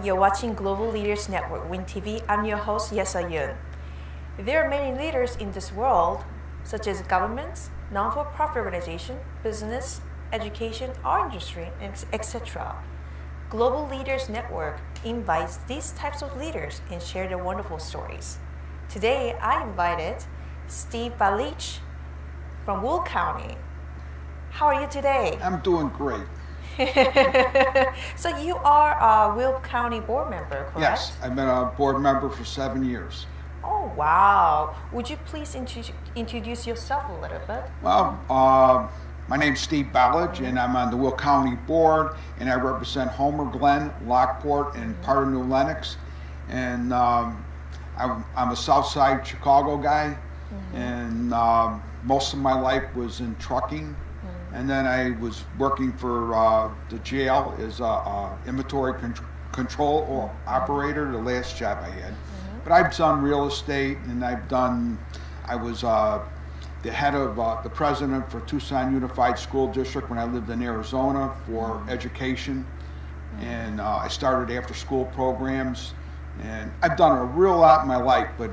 You're watching Global Leaders Network, Win TV. I'm your host, Yesoe Yoon. There are many leaders in this world, such as governments, non-for-profit organizations, business, education, art industry, etc. Global Leaders Network invites these types of leaders and share their wonderful stories. Today, I invited Steve Balich from Will County. How are you today? I'm doing great. So you are a Will County board member, correct? Yes, I've been a board member for 7 years. Oh, wow. Would you please introduce yourself a little bit? Well, my name's Steve Balich, and I'm on the Will County board, and I represent Homer, Glen, Lockport, and part of New Lenox. And I'm a Southside Chicago guy, and most of my life was in trucking. And then I was working for the jail as a inventory control operator, the last job I had. But I've done real estate, and I was the head of the president for Tucson Unified School District when I lived in Arizona for education. And I started after school programs. And I've done a real lot in my life, but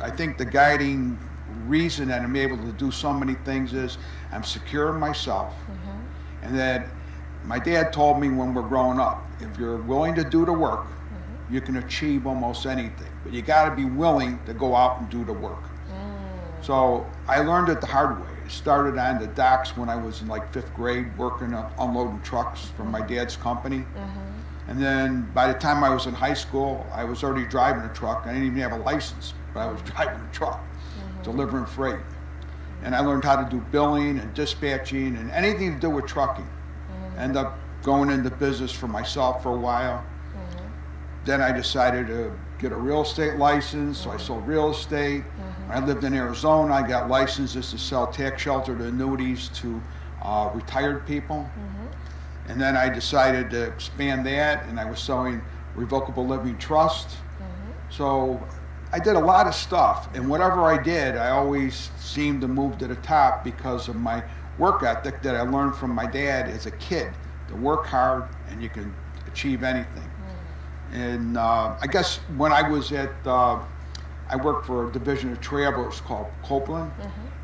I think the guiding reason that I'm able to do so many things is I'm secure in myself. And that my dad told me when we're growing up, if you're willing to do the work, you can achieve almost anything. But you got to be willing to go out and do the work. So I learned it the hard way. I started on the docks when I was in like 5th grade, working unloading trucks from my dad's company. And then by the time I was in high school, I was already driving a truck. I didn't even have a license, but I was driving a truck, delivering freight. And I learned how to do billing and dispatching and anything to do with trucking. Ended up going into business for myself for a while. Then I decided to get a real estate license, so I sold real estate. When I lived in Arizona, I got licenses to sell tax sheltered annuities to retired people. And then I decided to expand that, and I was selling revocable living trust. So I did a lot of stuff, and whatever I did, I always seemed to move to the top because of my work ethic that I learned from my dad as a kid, to work hard and you can achieve anything. And I guess when I was at, I worked for a division of travelers called Copeland,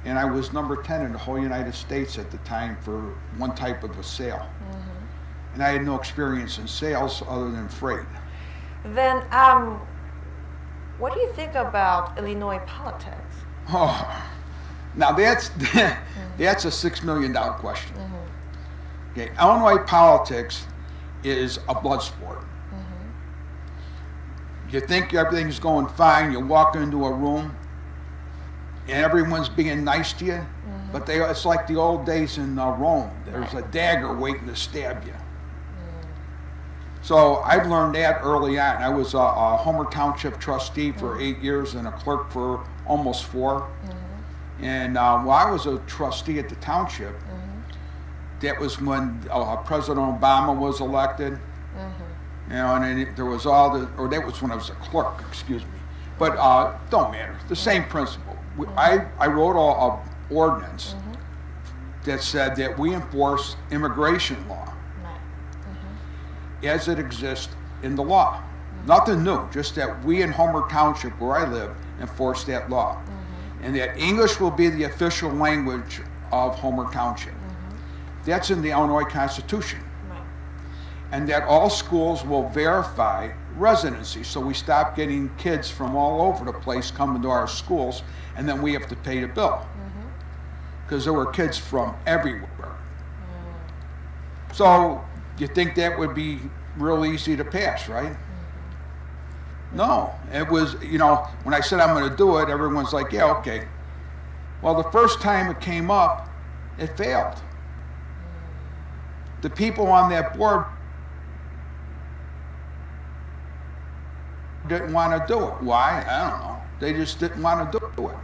and I was number 10 in the whole United States at the time for one type of a sale. And I had no experience in sales other than freight. Then, what do you think about Illinois politics? Oh, now that's that's a $6 million question. Okay, Illinois politics is a blood sport. You think everything's going fine, you walk into a room and everyone's being nice to you, but it's like the old days in Rome. There's a dagger waiting to stab you. So I've learned that early on. I was a Homer Township trustee for 8 years and a clerk for almost 4. And while I was a trustee at the township, that was when President Obama was elected. You know, and then there was or that was when I was a clerk, excuse me. But don't matter, the same principle. I wrote an ordinance that said that we enforce immigration law as it exists in the law. Nothing new, just that we in Homer Township, where I live, enforce that law. And that English will be the official language of Homer Township. That's in the Illinois Constitution. And that all schools will verify residency, so we stop getting kids from all over the place coming to our schools, and then we have to pay the bill. Because there were kids from everywhere. So, you think that would be real easy to pass, right? No, it was, you know, when I said I'm going to do it, everyone's like, yeah, okay. Well, the first time it came up, it failed. The people on that board didn't want to do it. Why? I don't know. They just didn't want to do it.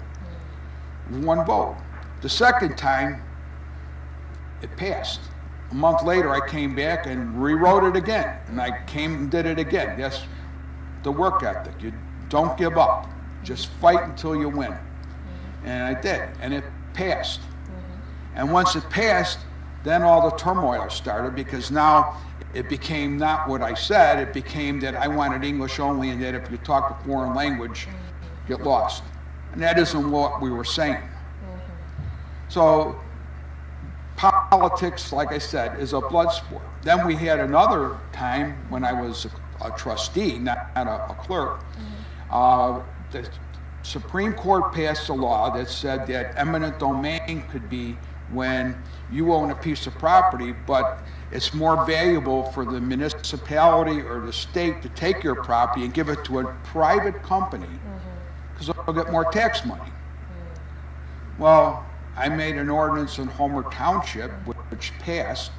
One vote. The second time, it passed. A month later, I came back and rewrote it again, and I came and did it again. That's the work ethic. You don't give up. Just fight until you win. And I did, and it passed. And once it passed, then all the turmoil started, because now it became not what I said, it became that I wanted English only, and that if you talk a foreign language, get lost. And that isn't what we were saying. So politics, like I said, is a blood sport. Then we had another time when I was a trustee, not a clerk. The Supreme Court passed a law that said that eminent domain could be when you own a piece of property, but it's more valuable for the municipality or the state to take your property and give it to a private company, because they'll get more tax money. Well, I made an ordinance in Homer Township, which passed,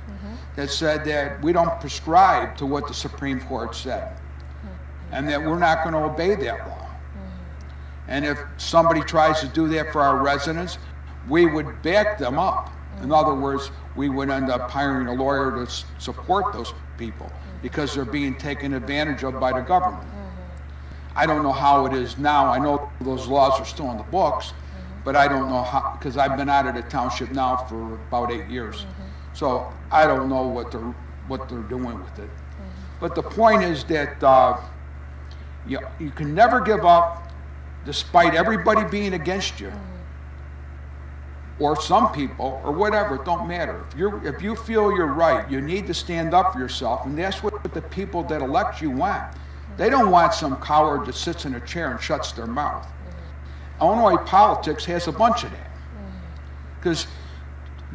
that said that we don't prescribe to what the Supreme Court said, and that we're not going to obey that law. And if somebody tries to do that for our residents, we would back them up. In other words, we would end up hiring a lawyer to support those people, because they're being taken advantage of by the government. I don't know how it is now. I know those laws are still in the books, but I don't know how, because I've been out of the township now for about 8 years. So I don't know what they're doing with it. But the point is that you can never give up, despite everybody being against you, or some people, or whatever. It don't matter. If you feel you're right, you need to stand up for yourself, and that's what the people that elect you want. They don't want some coward that sits in a chair and shuts their mouth. Illinois politics has a bunch of that. Because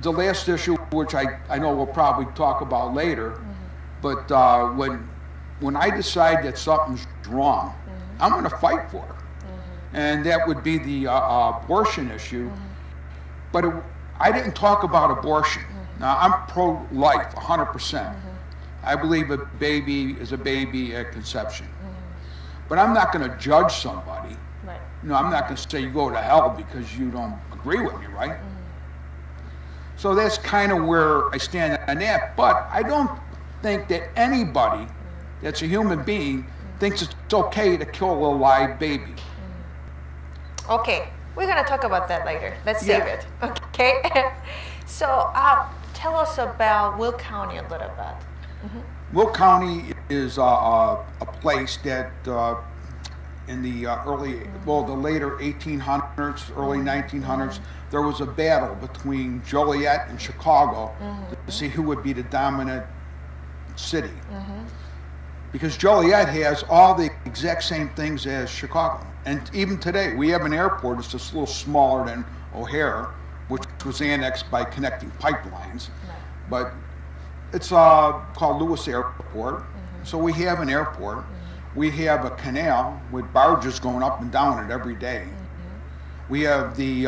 the last issue, which I know we'll probably talk about later, but when I decide that something's wrong, I'm going to fight for it. And that would be the abortion issue. But I didn't talk about abortion. Now, I'm pro-life, 100%. I believe a baby is a baby at conception. But I'm not going to judge somebody. Right. You know, I'm not going to say you go to hell because you don't agree with me, right? So that's kind of where I stand on that. But I don't think that anybody that's a human being thinks it's okay to kill a live baby. Okay, we're going to talk about that later. Let's save it. Okay. So tell us about Will County a little bit. Will County is a place that in the the later 1800s, early 1900s, there was a battle between Joliet and Chicago to see who would be the dominant city. Because Joliet has all the exact same things as Chicago. And even today, we have an airport that's just a little smaller than O'Hare, which was annexed by connecting pipelines. But it's called Lewis Airport. So we have an airport. We have a canal with barges going up and down it every day. We have the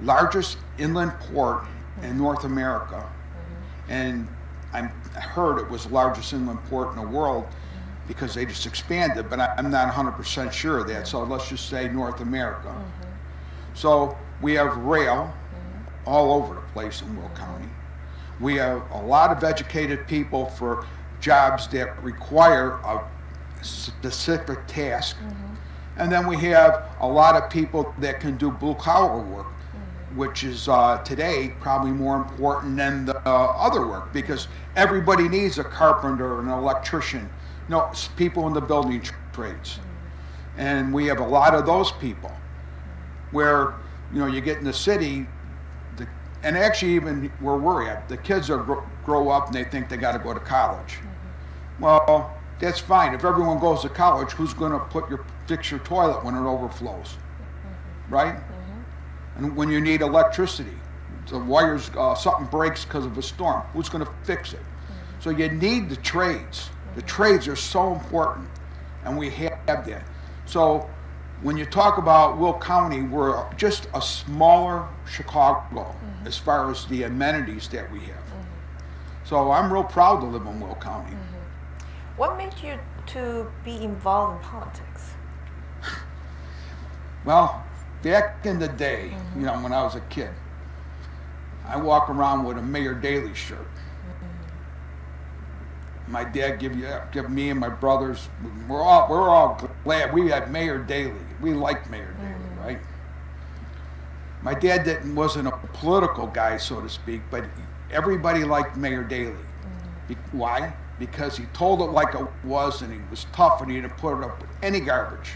largest inland port in North America. And I heard it was the largest inland port in the world because they just expanded, but I'm not 100% sure of that. So let's just say North America. So we have rail all over the place in Will County. We have a lot of educated people for jobs that require a specific task. And then we have a lot of people that can do blue-collar work, which is today probably more important than the other work, because everybody needs a carpenter, an electrician, people in the building trades. And we have a lot of those people where, you get in the city, and actually even where we're at, the kids grow up and they think they got to go to college. Well, that's fine. If everyone goes to college, who's going to fix your toilet when it overflows, right? And when you need electricity, the wires, something breaks because of a storm, who's going to fix it? So you need the trades. The trades are so important, and we have that. So when you talk about Will County, we're just a smaller Chicago as far as the amenities that we have. So I'm real proud to live in Will County. What made you to be involved in politics? Well, back in the day, when I was a kid, I walk around with a Mayor Daley shirt. My dad give me and my brothers, we're all glad we had Mayor Daley. We liked Mayor Daley, right? My dad wasn't a political guy, so to speak, but everybody liked Mayor Daley. Why? Because he told it like it was, and he was tough, and he didn't put it up with any garbage.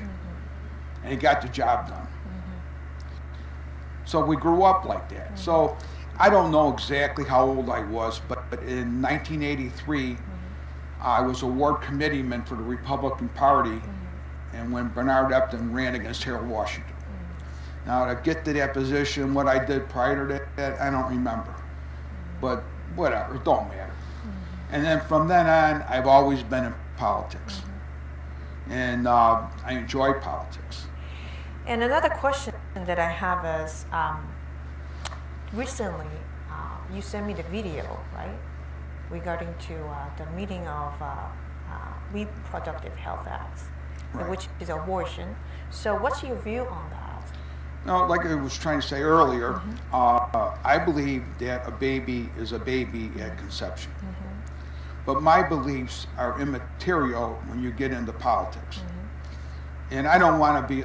And he got the job done. So we grew up like that. So I don't know exactly how old I was, but in 1983, I was a ward committeeman for the Republican Party, and when Bernard Epton ran against Harold Washington. Now, to get to that position, what I did prior to that, I don't remember. But whatever, it don't matter. And then from then on, I've always been in politics. And I enjoy politics. And another question that I have is, recently you sent me the video, right, regarding to the meeting of Reproductive Health Act, Right. which is abortion. So what's your view on that? No, like I was trying to say earlier, I believe that a baby is a baby at conception. But my beliefs are immaterial when you get into politics. And I don't want to be,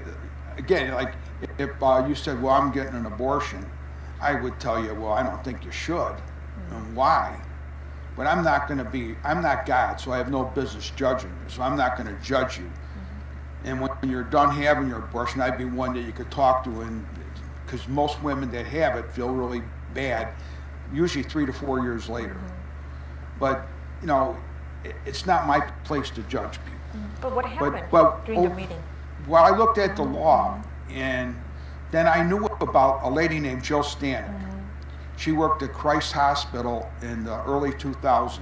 again, like if you said, well, I'm getting an abortion, I would tell you, well, I don't think you should. And why? But I'm not going to be, I'm not God, so I have no business judging you. So I'm not going to judge you. And when you're done having your abortion, I'd be one that you could talk to, and because most women that have it feel really bad, usually 3 to 4 years later. But, you know, it's not my place to judge people. But what happened But during the meeting? Well, I looked at the law, and then I knew about a lady named Jill Stanek. She worked at Christ Hospital in the early 2000s,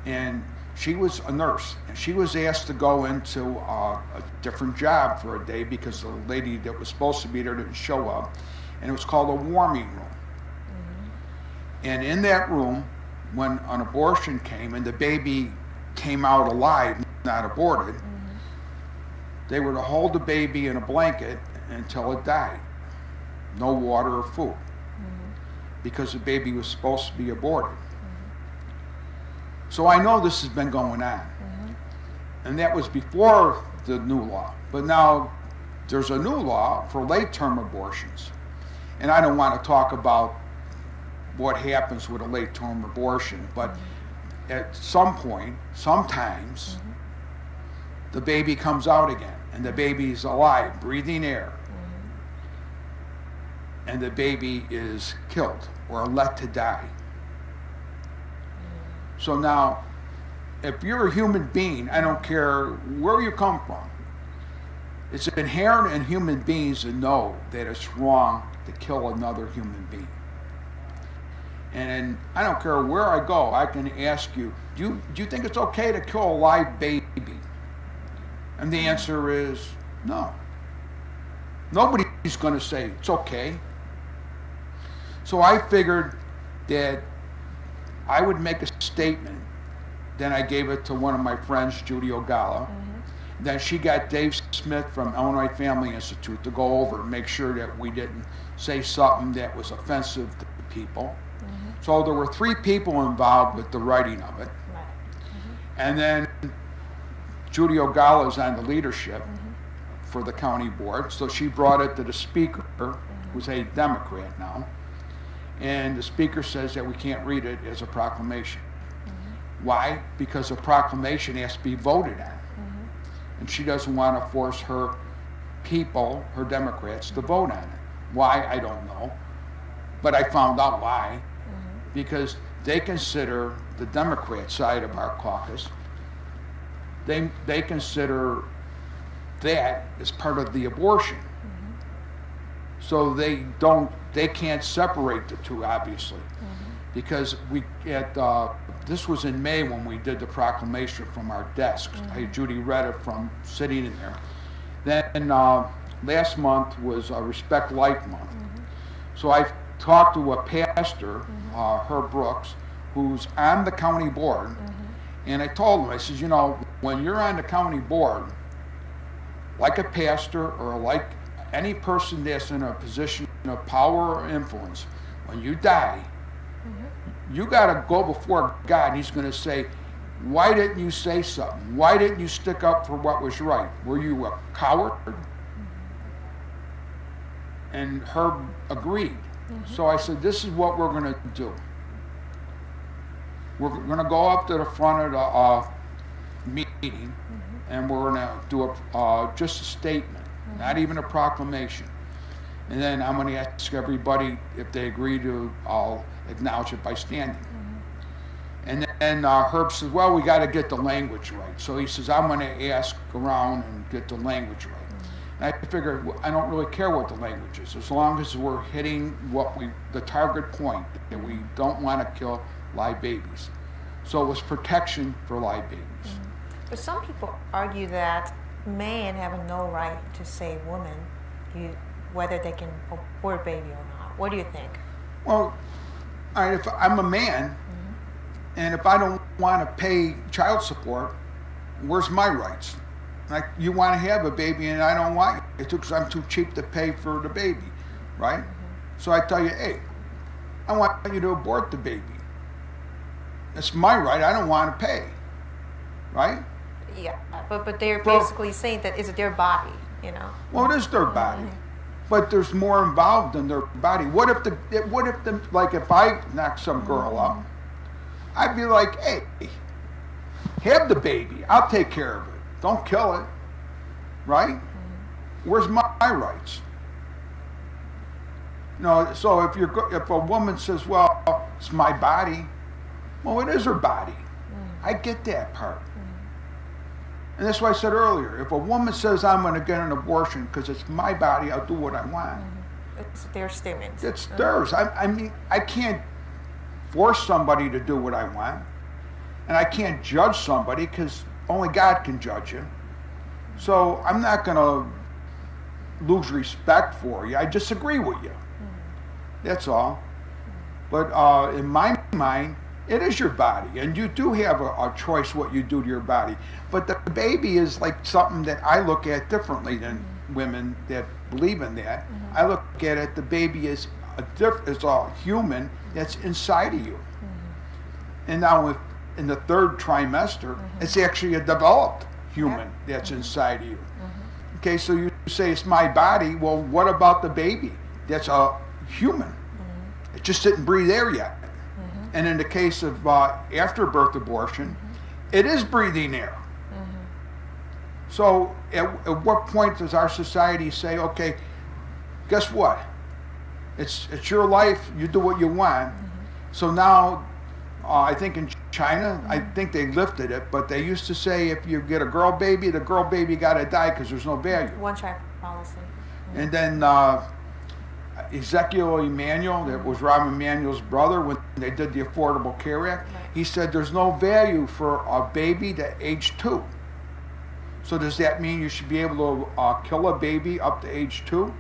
and she was a nurse, and she was asked to go into a different job for a day because the lady that was supposed to be there didn't show up, and it was called a warming room. And in that room, when an abortion came and the baby came out alive, not aborted, they were to hold the baby in a blanket until it died. No water or food, because the baby was supposed to be aborted. So I know this has been going on. And that was before the new law. But now there's a new law for late-term abortions. And I don't want to talk about what happens with a late-term abortion, but at some point, sometimes, the baby comes out again, and the baby's alive, breathing air. And the baby is killed or let to die. So now, if you're a human being, I don't care where you come from, it's inherent in human beings to know that it's wrong to kill another human being. And I don't care where I go, I can ask you, do you think it's okay to kill a live baby? And the answer is no. Nobody's going to say it's okay. So I figured that I would make a statement. Then I gave it to one of my friends, Judy Ogala. Then she got Dave Smith from Illinois Family Institute to go over and make sure that we didn't say something that was offensive to people. So there were 3 people involved with the writing of it. And then Judy Ogala is on the leadership for the county board, so she brought it to the speaker, who's a Democrat now. And the speaker says that we can't read it as a proclamation. Why? Because a proclamation has to be voted on. And she doesn't want to force her people, her Democrats, to vote on it. Why? I don't know. But I found out why. Because they consider the Democrat side of our caucus, they consider that as part of the abortion. So they can't separate the two, obviously. Because this was in May when we did the proclamation from our desks. Judy read it from sitting in there. Then last month was Respect Life Month. So I talked to a pastor, Herb Brooks, who's on the county board, and I told him, I said, you know, when you're on the county board, like a pastor or like any person that's in a position of power or influence, when you die, you got to go before God, and He's going to say, why didn't you say something? Why didn't you stick up for what was right? Were you a coward? And Herb agreed. So I said, this is what we're going to do. we're going to go up to the front of the meeting, and we're going to do just a statement, not even a proclamation. And then I'm going to ask everybody if they agree to, I'll acknowledge it by standing. And then Herb says, well, we got to get the language right. So he says, I'm going to ask around and get the language right. And I figured, I don't really care what the language is, as long as we're hitting the target point, that we don't want to kill live babies. So it was protection for live babies. But some people argue that men have no right to say women whether they can abort a baby or not. What do you think? Well, if I'm a man, and if I don't want to pay child support, where's my rights? Like, you want to have a baby and I don't want it because I'm too cheap to pay for the baby, right? So I tell you, hey, I want you to abort the baby. It's my right. I don't want to pay, right? Yeah, but they're basically saying that it's their body, you know. Well, it is their body, but there's more involved in their body. What if like if I knock some girl up, I'd be like, hey, have the baby. I'll take care of it. Don't kill it, right? Where's my rights? No. So if a woman says, well, it's my body, well, it is her body. I get that part. And that's why I said earlier, if a woman says I'm going to get an abortion because it's my body, I'll do what I want. It's their statement. It's theirs. I mean, I can't force somebody to do what I want. And I can't judge somebody because only God can judge you. So I'm not going to lose respect for you. I disagree with you. That's all. But in my mind, it is your body, and you do have a choice what you do to your body. But the baby is like something that I look at differently than women that believe in that. I look at it, the baby is a human that's inside of you. And now in the third trimester, it's actually a developed human that's inside of you. Okay, so you say it's my body. Well, what about the baby? That's a human. It just didn't breathe air yet. And in the case of after birth abortion, it is breathing air. So at what point does our society say, okay, guess what? It's your life, you do what you want. So now, I think in China, I think they lifted it, but they used to say if you get a girl baby, the girl baby got to die because there's no value. One-child policy. And then Ezekiel Emanuel, that was Robin Emanuel's brother, when they did the Affordable Care Act, he said there's no value for a baby to age 2. So does that mean you should be able to kill a baby up to age 2?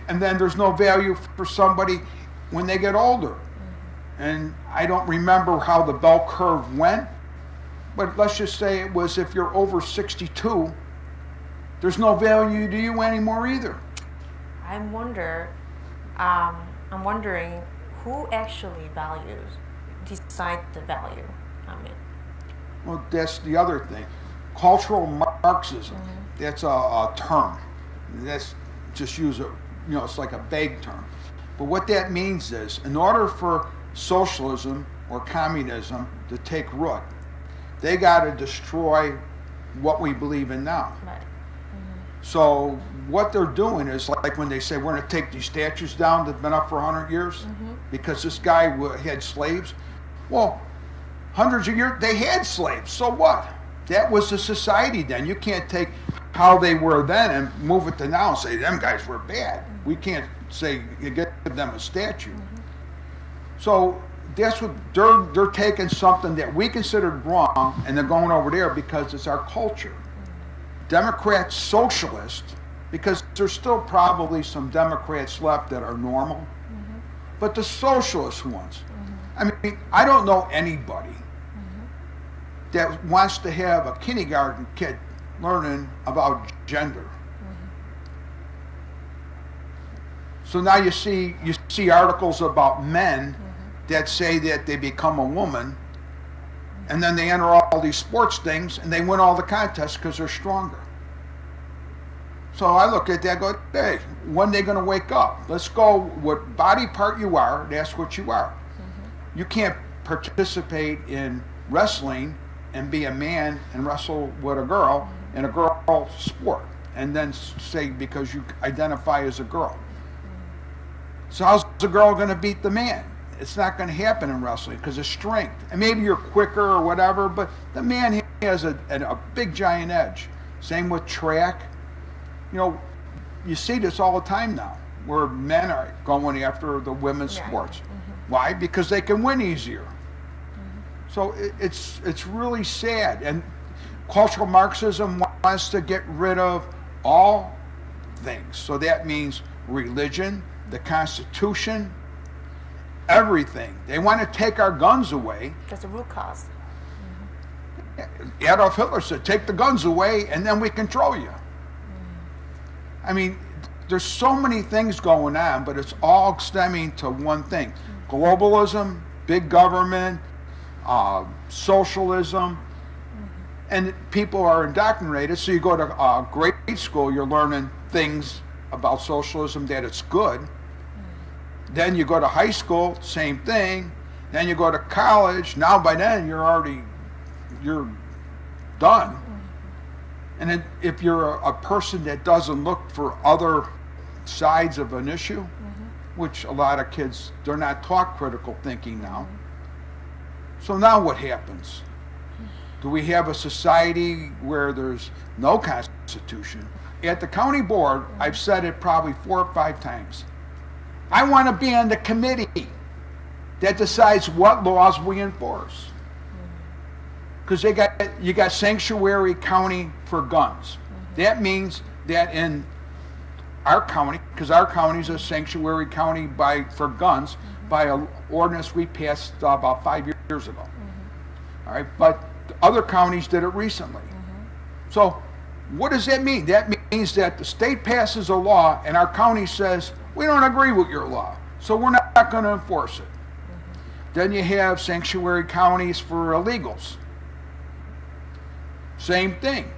And then there's no value for somebody when they get older. And I don't remember how the bell curve went, but let's just say it was if you're over 62, there's no value to you anymore either. I'm wondering who actually decide the value. I mean, well, that's the other thing. Cultural Marxism. That's a term. That's just use a, it's like a vague term. But what that means is, in order for socialism or communism to take root, they got to destroy what we believe in now. Right. So what they're doing is like when they say we're going to take these statues down that've been up for 100 years because this guy had slaves. Well, hundreds of years, they had slaves. So what? That was the society then. You can't take how they were then and move it to now and say them guys were bad. We can't say you give them a statue. So that's what they're taking something that we considered wrong and they're going over there because it's our culture. Democrats, socialists, because there's still probably some Democrats left that are normal, but the socialist ones, I mean, I don't know anybody that wants to have a kindergarten kid learning about gender. So now you see articles about men that say that they become a woman, and then they enter all these sports things and they win all the contests because they're stronger. So I look at that and go, hey, when are they going to wake up? Let's go, what body part you are, that's what you are. You can't participate in wrestling and be a man and wrestle with a girl in a girl sport, and then say because you identify as a girl. So how's the girl going to beat the man? It's not going to happen in wrestling because of strength. And maybe you're quicker or whatever, but the man has a big giant edge. Same with track. You know, you see this all the time now, where men are going after the women's sports. Why? Because they can win easier. So it's really sad. And cultural Marxism wants to get rid of all things. So that means religion, the Constitution, everything. They want to take our guns away. That's the root cause. Adolf Hitler said, take the guns away and then we control you. I mean, there's so many things going on, but it's all stemming to one thing. Globalism, big government, socialism, and people are indoctrinated. So you go to grade school, you're learning things about socialism, that it's good. Then you go to high school, same thing. Then you go to college. Now by then you're done. And then if you're a person that doesn't look for other sides of an issue, which a lot of kids, they're not taught critical thinking now. So now what happens? Do we have a society where there's no Constitution? At the county board, I've said it probably 4 or 5 times. I want to be on the committee that decides what laws we enforce. Because you got sanctuary county for guns. That means that in our county, because our county is a sanctuary county for guns by an ordinance we passed about 5 years ago. All right, but other counties did it recently. So what does that mean? That means that the state passes a law and our county says, we don't agree with your law, so we're not going to enforce it. Then you have sanctuary counties for illegals. Same thing.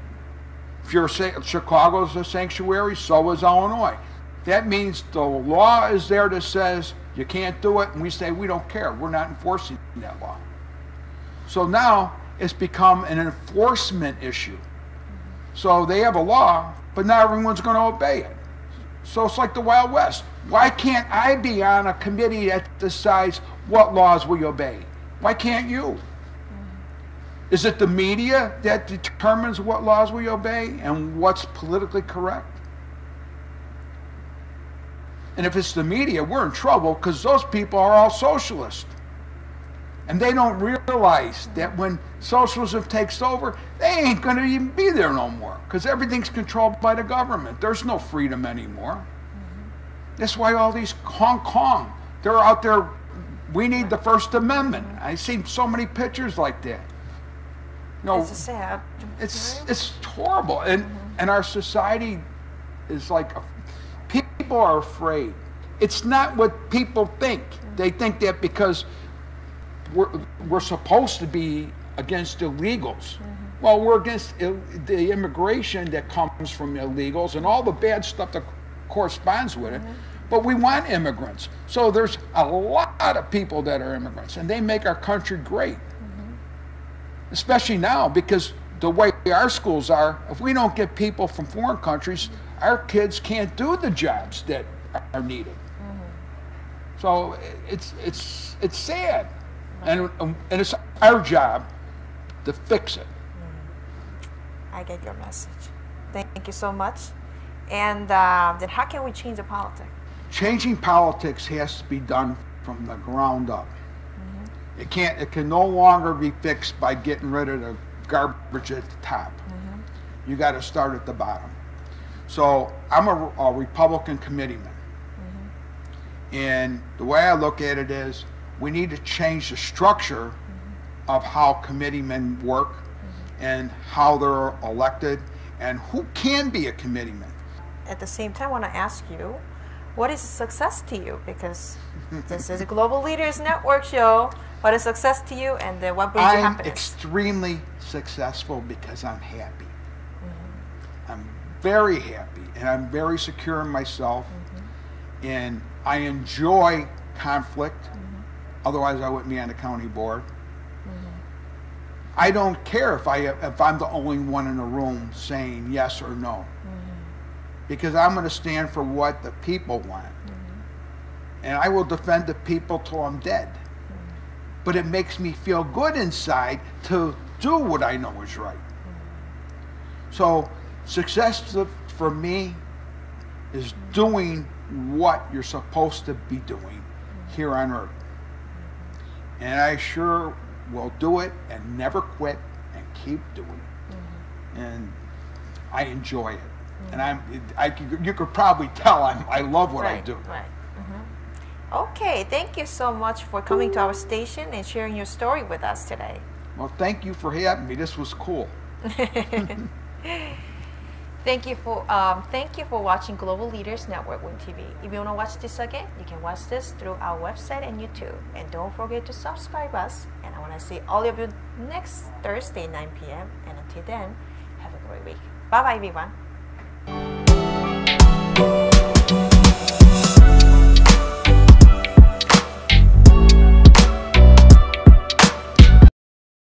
If you're Chicago's a sanctuary, so is Illinois. That means the law is there that says you can't do it, and we say we don't care. We're not enforcing that law. So now it's become an enforcement issue. So they have a law, but not everyone's going to obey it. So it's like the Wild West. Why can't I be on a committee that decides what laws we obey? Why can't you? Is it the media that determines what laws we obey and what's politically correct? And if it's the media, we're in trouble because those people are all socialists. And they don't realize that when socialism takes over, they ain't going to even be there no more because everything's controlled by the government. There's no freedom anymore. That's why all these Hong Kong, they're out there, we need the First Amendment. I've seen so many pictures like that. No, it's sad. It's horrible, and our society is like people are afraid. It's not what people think. They think that because we're supposed to be against illegals. Well, we're against the immigration that comes from illegals and all the bad stuff that corresponds with it. But we want immigrants. So there's a lot of people that are immigrants, and they make our country great. Especially now, because the way our schools are, if we don't get people from foreign countries, our kids can't do the jobs that are needed. So it's sad, and it's our job to fix it. I get your message. Thank you so much. And then how can we change the politics? Changing politics has to be done from the ground up. It can no longer be fixed by getting rid of the garbage at the top. You got to start at the bottom. So I'm a Republican committeeman. And the way I look at it is we need to change the structure of how committeemen work and how they're elected and who can be a committeeman. At the same time, I want to ask you, what is success to you? Because this is a Global Leaders Network show. What is success to you, and then what brings you happiness? I'm extremely successful because I'm happy. I'm very happy, and I'm very secure in myself, and I enjoy conflict. Otherwise, I wouldn't be on the county board. I don't care if I'm the only one in the room saying yes or no, because I'm going to stand for what the people want, and I will defend the people till I'm dead. But it makes me feel good inside to do what I know is right. So success for me is doing what you're supposed to be doing here on earth. And I sure will do it and never quit and keep doing it. And I enjoy it. And you could probably tell I love what I do. Right. Okay, thank you so much for coming to our station and sharing your story with us today. Well, thank you for having me. This was cool. Thank you for watching Global Leaders Network Woon TV. If you want to watch this again, you can watch this through our website and YouTube. And don't forget to subscribe us. And I want to see all of you next Thursday, 9 p.m. And until then, have a great week. Bye-bye, everyone.